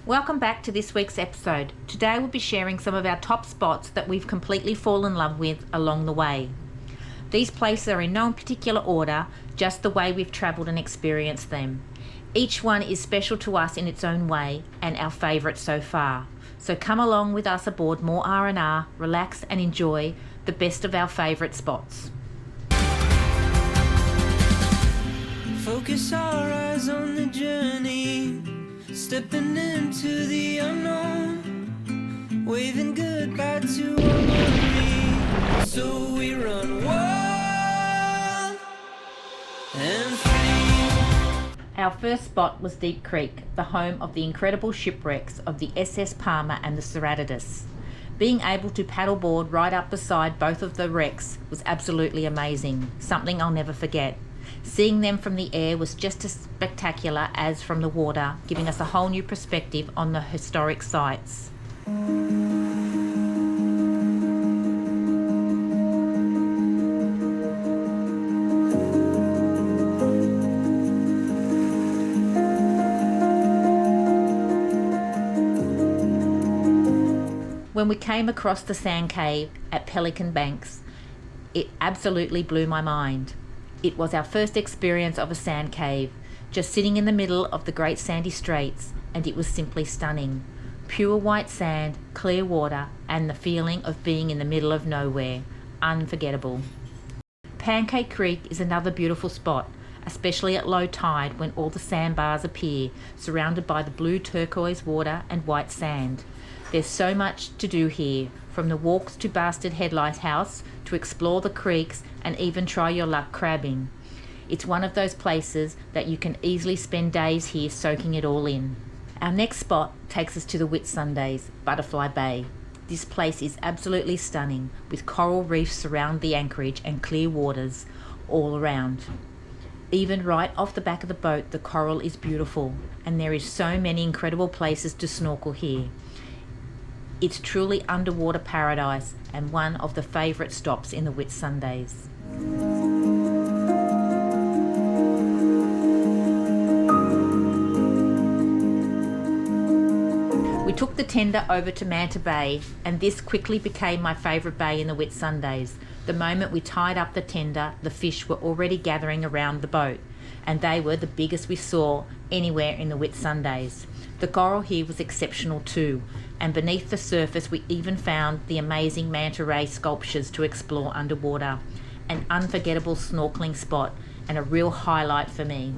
Welcome back to this week's episode. Today we'll be sharing some of our top spots that we've completely fallen in love with along the way. These places are in no particular order, just the way we've travelled and experienced them. Each one is special to us in its own way and our favourite so far. So come along with us aboard Moor R R, relax and enjoy the best of our favourite spots. Focus our eyes on the journey, stepping into the unknown, waving goodbye to our memory. So we run wild and free. Our first spot was Deep Creek, the home of the incredible shipwrecks of the SS Palmer and the Serratidus. Being able to paddleboard right up beside both of the wrecks was absolutely amazing, something I'll never forget. Seeing them from the air was just as spectacular as from the water, giving us a whole new perspective on the historic sites. When we came across the sand cave at Pelican Banks, it absolutely blew my mind. It was our first experience of a sand cave, just sitting in the middle of the Great Sandy Straits, and it was simply stunning. Pure white sand, clear water, and the feeling of being in the middle of nowhere. Unforgettable. Pancake Creek is another beautiful spot, especially at low tide when all the sandbars appear, surrounded by the blue turquoise water and white sand. There's so much to do here, from the walks to Bastard Head Lighthouse, to explore the creeks and even try your luck crabbing. It's one of those places that you can easily spend days here soaking it all in. Our next spot takes us to the Whitsundays, Butterfly Bay. This place is absolutely stunning, with coral reefs surround the anchorage and clear waters all around. Even right off the back of the boat, the coral is beautiful, and there is so many incredible places to snorkel here. It's truly underwater paradise and one of the favourite stops in the Whitsundays. We took the tender over to Manta Bay, and this quickly became my favourite bay in the Whitsundays. The moment we tied up the tender, the fish were already gathering around the boat, and they were the biggest we saw anywhere in the Whitsundays. The coral here was exceptional too, and beneath the surface we even found the amazing manta ray sculptures to explore underwater. An unforgettable snorkelling spot and a real highlight for me.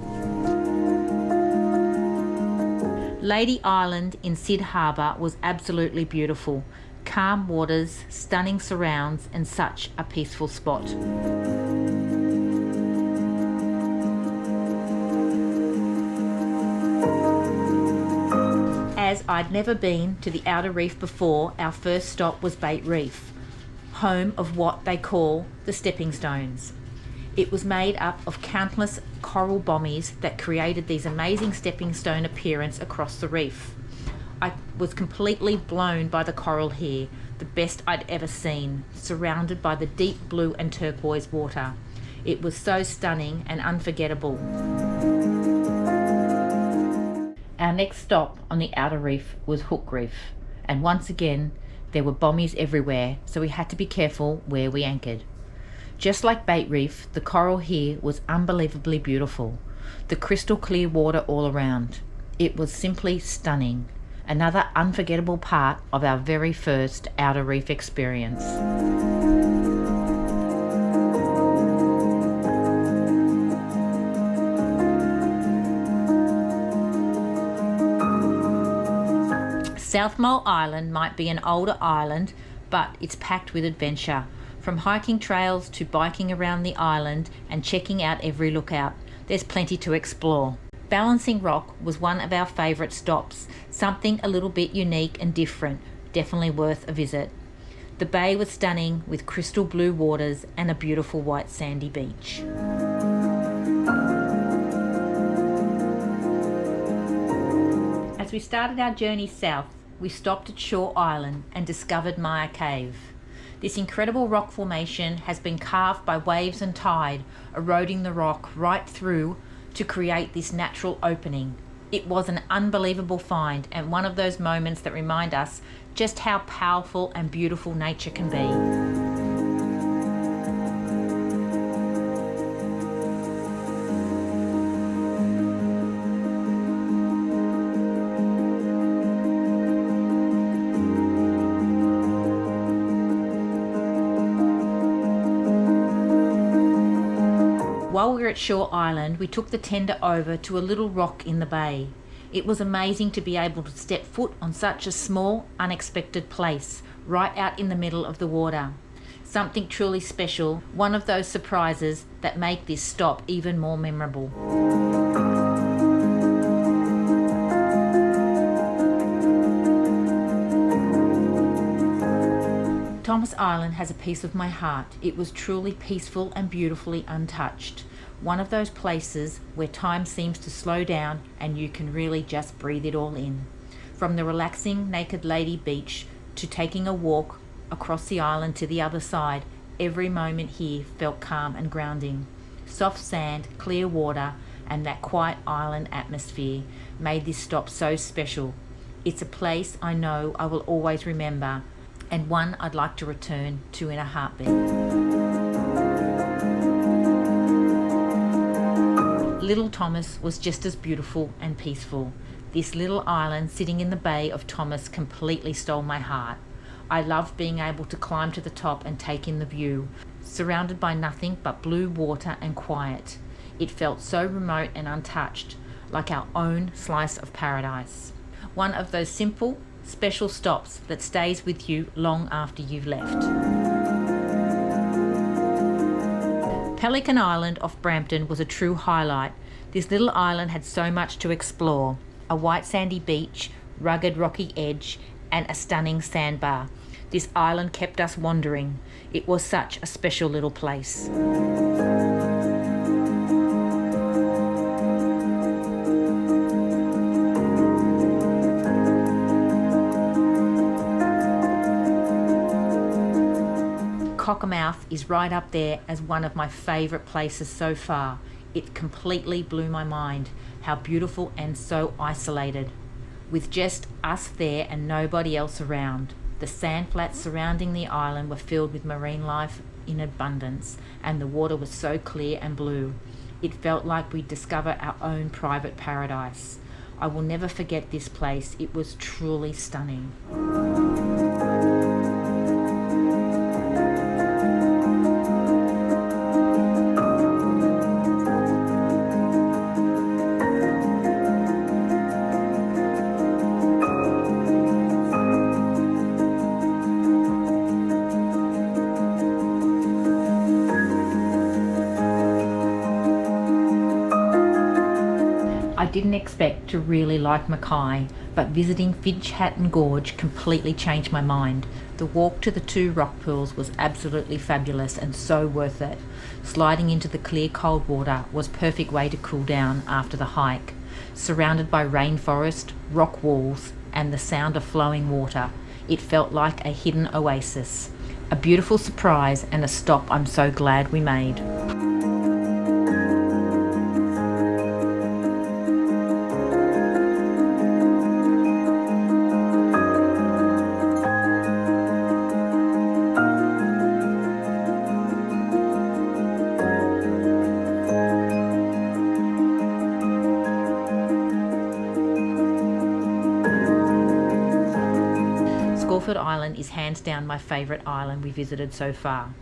Lady Island in Sid Harbour was absolutely beautiful. Calm waters, stunning surrounds, and such a peaceful spot. As I'd never been to the outer reef before, our first stop was Bait Reef, home of what they call the stepping stones. It was made up of countless coral bommies that created these amazing stepping stone appearance across the reef. I was completely blown by the coral here, the best I'd ever seen, surrounded by the deep blue and turquoise water. It was so stunning and unforgettable. Our next stop on the outer reef was Hook Reef, and once again there were bommies everywhere, so we had to be careful where we anchored. Just like Bait Reef, the coral here was unbelievably beautiful, the crystal clear water all around. It was simply stunning. Another unforgettable part of our very first outer reef experience. South Mole Island might be an older island, but it's packed with adventure. From hiking trails to biking around the island and checking out every lookout, there's plenty to explore. Balancing Rock was one of our favourite stops, something a little bit unique and different, definitely worth a visit. The bay was stunning with crystal blue waters and a beautiful white sandy beach. As we started our journey south, we stopped at Shaw Island and discovered Maya Cave. This incredible rock formation has been carved by waves and tide, eroding the rock right through to create this natural opening. It was an unbelievable find and one of those moments that remind us just how powerful and beautiful nature can be. While we were at Shore Island, we took the tender over to a little rock in the bay. It was amazing to be able to step foot on such a small, unexpected place, right out in the middle of the water. Something truly special, one of those surprises that make this stop even more memorable. Thomas Island has a piece of my heart. It was truly peaceful and beautifully untouched. One of those places where time seems to slow down and you can really just breathe it all in. From the relaxing Naked Lady beach to taking a walk across the island to the other side, every moment here felt calm and grounding. Soft sand, clear water, and that quiet island atmosphere made this stop so special. It's a place I know I will always remember, and one I'd like to return to in a heartbeat. Little Thomas was just as beautiful and peaceful. This little island sitting in the bay of Thomas completely stole my heart. I loved being able to climb to the top and take in the view, surrounded by nothing but blue water and quiet. It felt so remote and untouched, like our own slice of paradise. One of those simple, special stops that stays with you long after you've left. Pelican Island off Brampton was a true highlight. This little island had so much to explore. A white sandy beach, rugged rocky edge, and a stunning sandbar. This island kept us wandering. It was such a special little place. Cockermouth is right up there as one of my favourite places so far. It completely blew my mind, how beautiful and so isolated. With just us there and nobody else around. The sand flats surrounding the island were filled with marine life in abundance, and the water was so clear and blue. It felt like we'd discover our own private paradise. I will never forget this place. It was truly stunning. I didn't expect to really like Mackay, but visiting Finch, Hatton Gorge completely changed my mind. The walk to the 2 rock pools was absolutely fabulous and so worth it. Sliding into the clear cold water was a perfect way to cool down after the hike. Surrounded by rainforest, rock walls, and the sound of flowing water, it felt like a hidden oasis. A beautiful surprise and a stop I'm so glad we made. Scawfell Island is hands down my favourite island we visited so far.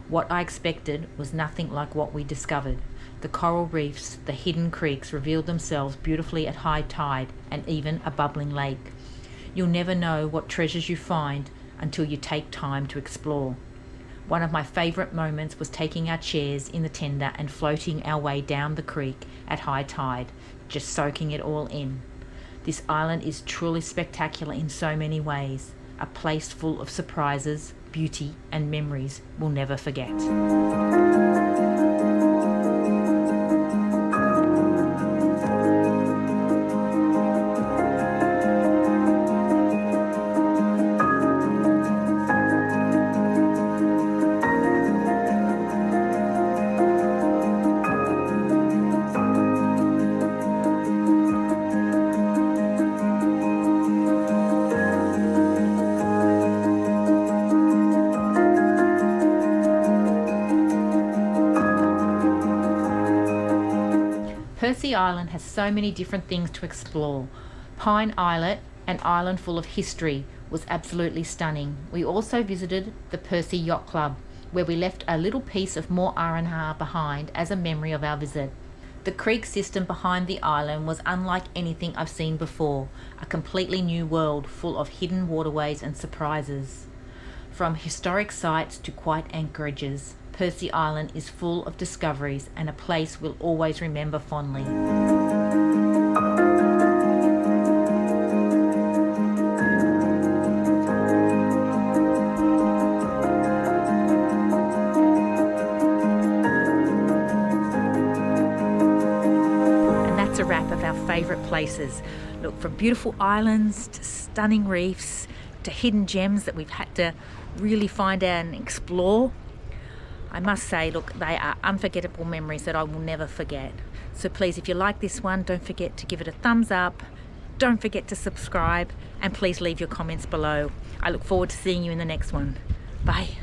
What I expected was nothing like what we discovered. The coral reefs, the hidden creeks revealed themselves beautifully at high tide, and even a bubbling lake. You'll never know what treasures you find until you take time to explore. One of my favourite moments was taking our chairs in the tender and floating our way down the creek at high tide, just soaking it all in. This island is truly spectacular in so many ways. A place full of surprises, beauty, and memories we'll never forget. Percy Island has so many different things to explore. Pine Islet, an island full of history, was absolutely stunning. We also visited the Percy Yacht Club, where we left a little piece of Moor R R behind as a memory of our visit. The creek system behind the island was unlike anything I've seen before, a completely new world full of hidden waterways and surprises. From historic sites to quiet anchorages, Percy Island is full of discoveries and a place we'll always remember fondly. That's a wrap of our favourite places. Look, from beautiful islands to stunning reefs to hidden gems that we've had to really find out and explore. I must say, look, they are unforgettable memories that I will never forget. So please, if you like this one, don't forget to give it a thumbs up. Don't forget to subscribe, and please leave your comments below. I look forward to seeing you in the next one. Bye.